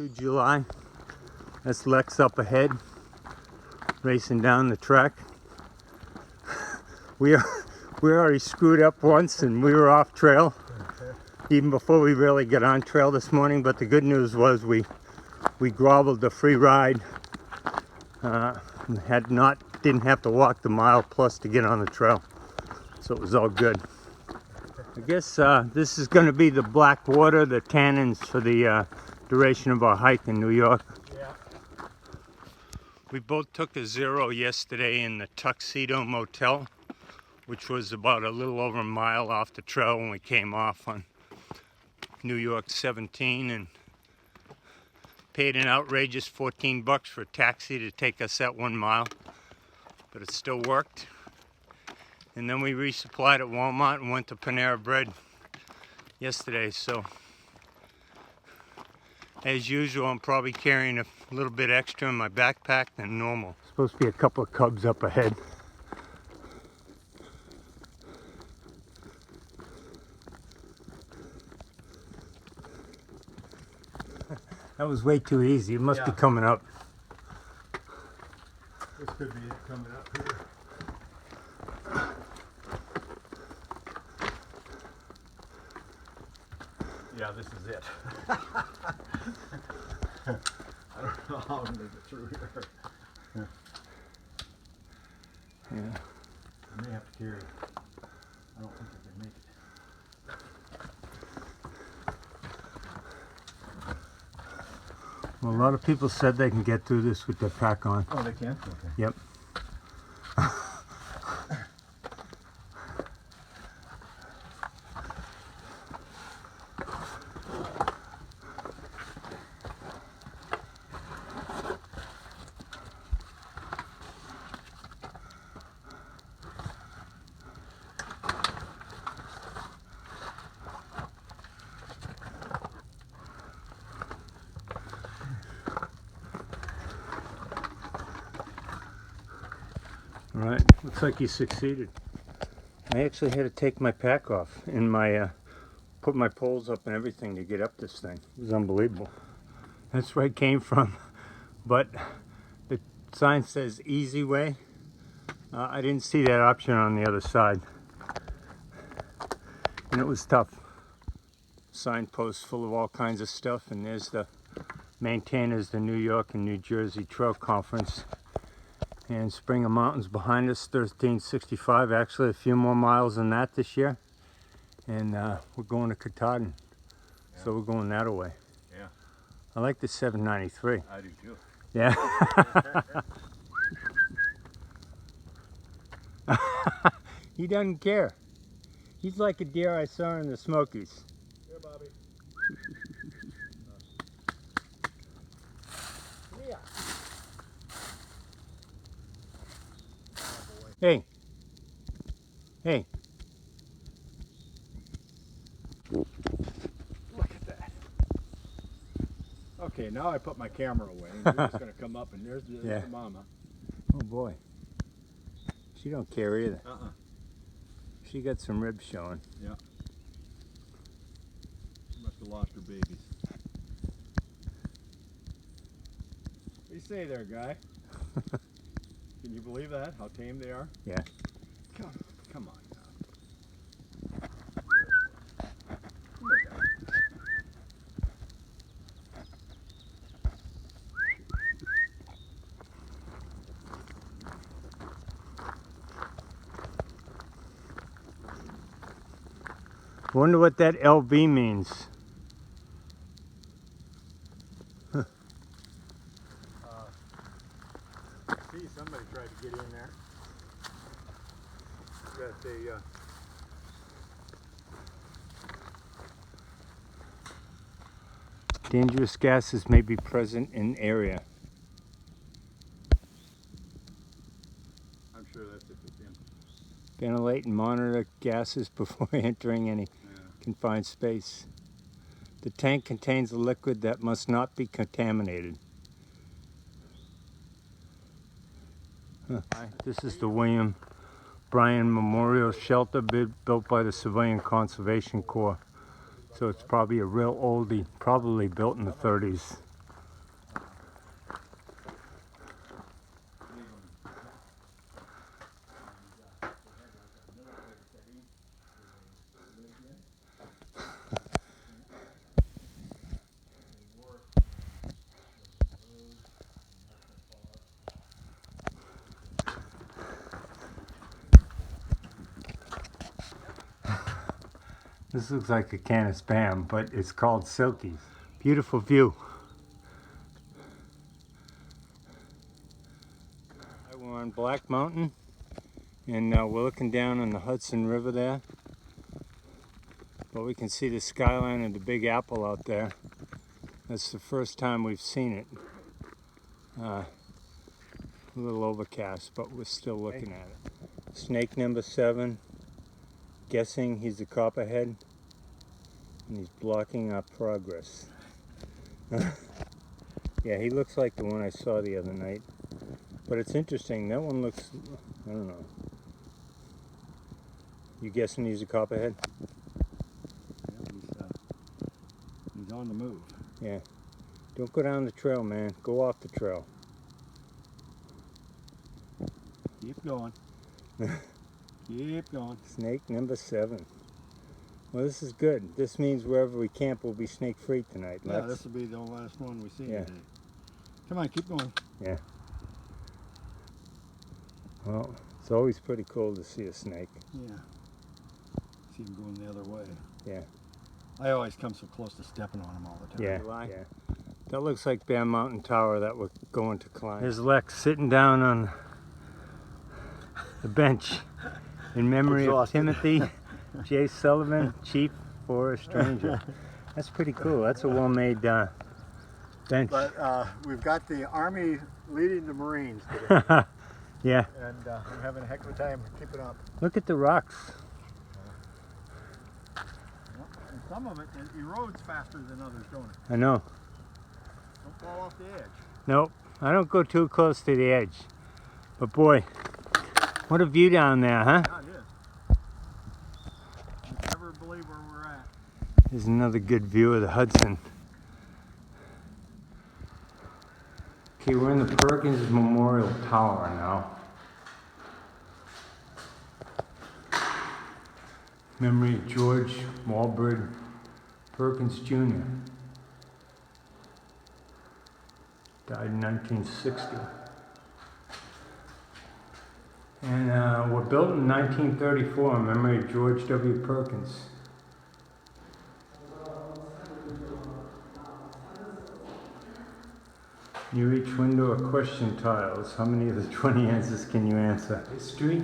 2 July. That's Lex up ahead, racing down the track. We already screwed up once and we were off trail, even before we really got on trail this morning. But the good news was we grovelled the free ride. Didn't have to walk the mile plus to get on the trail, so it was all good. I guess this is going to be the black water, the tannins for the duration of our hike in New York. Yeah. We both took a Zero yesterday in the Tuxedo Motel, which was about a little over a mile off the trail when we came off on New York 17, and paid an outrageous $14 for a taxi to take us that 1 mile, but it still worked. And then we resupplied at Walmart and went to Panera Bread yesterday. So as usual, I'm probably carrying a little bit extra in my backpack than normal. Supposed to be a couple of cubs up ahead. That was way too easy. It must be coming up. This could be it coming up here. Yeah, this is it. I don't know how to make it through here. Yeah. I may have to carry it. I don't think I can make it. Well, a lot of people said they can get through this with their pack on. Oh, they can? Okay. Yep. All right, looks like you succeeded. I actually had to take my pack off and put my poles up and everything to get up this thing. It was unbelievable. That's where it came from. But the sign says easy way. I didn't see that option on the other side. And it was tough. Signposts full of all kinds of stuff, and there's the maintainers, the New York and New Jersey Trail Conference. And Springer Mountain's behind us, 1365, actually a few more miles than that this year. And we're going to Katahdin, so we're going that way. Yeah. I like the 793. I do too. Yeah. He doesn't care. He's like a deer I saw in the Smokies. Here, Bobby. Yeah. Hey. Hey. Look at that. Okay, now I put my camera away. And you're just going to come up, and there's the mama. Oh boy. She don't care either. She got some ribs showing. Yeah. She must have lost her babies. What do you say there, guy? Can you believe that? How tame they are? Yeah. Come on now. I wonder what that LB means. See, somebody tried to get in there. Got a Dangerous gases may be present in area. I'm sure that's if it's in. Ventilate and monitor gases before entering any confined space. The tank contains a liquid that must not be contaminated. This is the William Bryan Memorial Shelter built by the Civilian Conservation Corps. So it's probably a real oldie, probably built in the 30s. This looks like a can of Spam, but it's called Silkies. Beautiful view. We're on Black Mountain, and we're looking down on the Hudson River there. But we can see the skyline of the Big Apple out there. That's the first time we've seen it. A little overcast, but we're still looking at it. Snake number 7. Guessing he's a copperhead, and he's blocking our progress. Yeah, he looks like the one I saw the other night. But it's interesting, that one looks, I don't know. You guessing he's a copperhead? Yeah, he's on the move. Yeah. Don't go down the trail, man. Go off the trail. Keep going. Keep going. Snake number 7. Well, this is good. This means wherever we camp we'll be snake free tonight. Yeah, this will be the last one we see today. Come on, keep going. Yeah. Well, it's always pretty cool to see a snake. Yeah. See him going the other way. Yeah. I always come so close to stepping on him all the time. Yeah, yeah. That looks like Bear Mountain Tower that we're going to climb. There's Lex sitting down on the bench in memory of Timothy J. Sullivan, Chief Forest Ranger. That's pretty cool. That's a well-made bench. But we've got the Army leading the Marines today. Yeah. And I'm having a heck of a time keeping up. Look at the rocks. And some of it erodes faster than others, don't it? I know. Don't fall off the edge. Nope. I don't go too close to the edge. But boy, what a view down there, huh? Yeah, it is. You never believe where we're at. There's another good view of the Hudson. Okay, we're in the Perkins Memorial Tower now. Memory of George Walbert Perkins Jr. Died in 1960. And were built in 1934 in memory of George W. Perkins. Near each window are question tiles. How many of the 20 answers can you answer? History?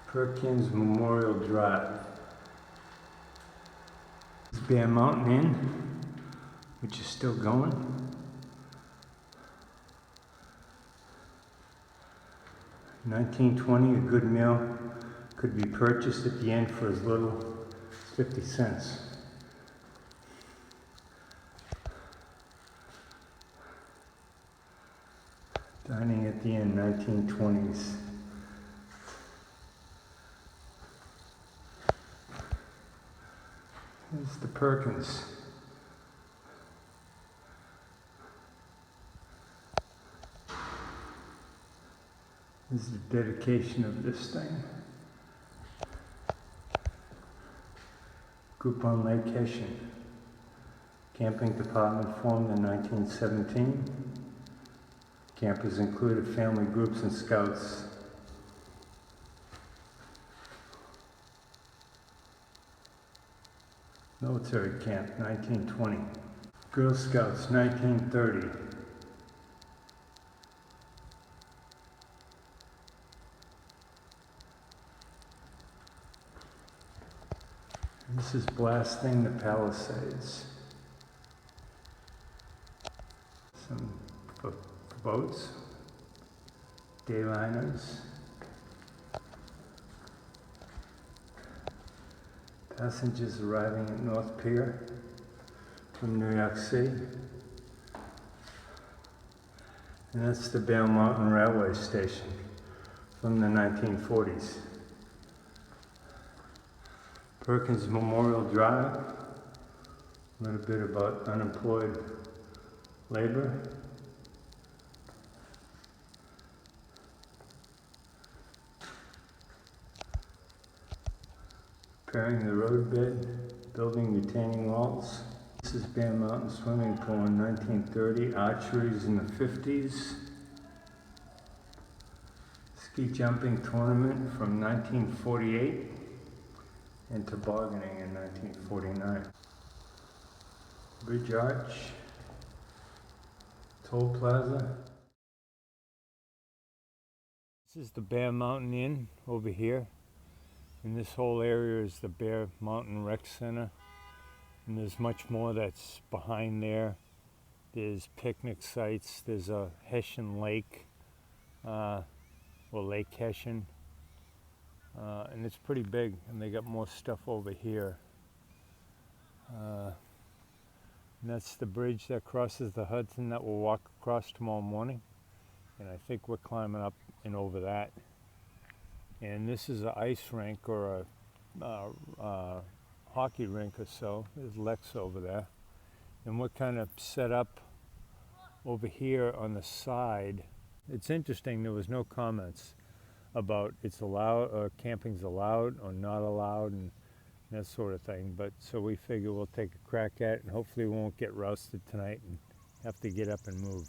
Perkins Memorial Drive. This Bear Mountain Inn, which is still going. In 1920, a good meal could be purchased at the inn for as little as 50 cents. Dining at the inn, 1920s. This is the Perkins. This is the dedication of this thing. Group on Lake Hessian. Camping department formed in 1917. Campers included family groups and scouts. Military camp, 1920. Girl Scouts, 1930. This is blasting the Palisades. Some boats, dayliners, passengers arriving at North Pier from New York City. And that's the Bear Mountain Railway Station from the 1940s. Perkins Memorial Drive, a little bit about unemployed labor. Preparing the roadbed, building retaining walls. This is Bear Mountain Swimming Pool in 1930, archery is in the 50s. ski jumping tournament from 1948 and tobogganing in 1949. Bridge Arch, Toll Plaza. This is the Bear Mountain Inn over here. And this whole area is the Bear Mountain Rec Center. And there's much more that's behind there. There's picnic sites. There's a Hessian lake, or Lake Hessian. And it's pretty big, and they got more stuff over here. And that's the bridge that crosses the Hudson that we'll walk across tomorrow morning. And I think we're climbing up and over that. And this is an ice rink or a hockey rink or so. There's Lex over there. And we're kind of set up over here on the side. It's interesting, there was no comments about it's allowed or camping's allowed or not allowed and that sort of thing. But so we figure we'll take a crack at it and hopefully we won't get rousted tonight and have to get up and move.